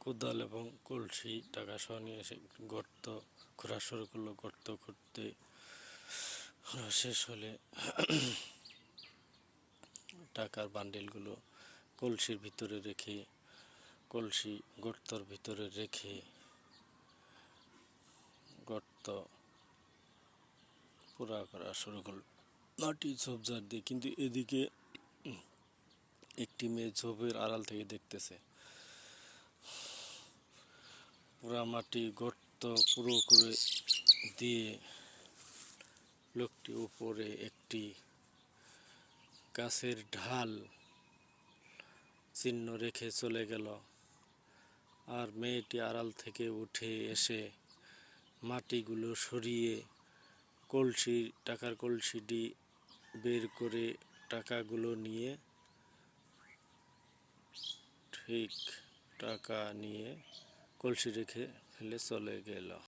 কোদাল এবং কলসি টাকা সহ নিয়ে এসে গর্ত খোঁড়া শুরু করলো। গর্ত খুঁড়তে শেষ হলে টাকার বান্ডিলগুলো কলসির ভিতরে রেখে কলসি গর্তর ভিতরে রেখে গর্ত পুরা করা শুরু করলো মাটি ঝোপঝাড় দিয়ে। কিন্তু এদিকে একটি মেয়ে ঝোপের আড়াল থেকে দেখতেছে পুরা মাটি গর্ত পুরো করে দিয়ে লোকটি উপরে একটি গাছের ঢাল চিহ্ন রেখে চলে গেল। আর মেয়েটি আড়াল থেকে উঠে এসে মাটিগুলো সরিয়ে টাকার কলসিটি বের করে টাকাগুলো নিয়ে ঠিক টাকা নিয়ে কলসি রেখে ফেলে চলে গেল।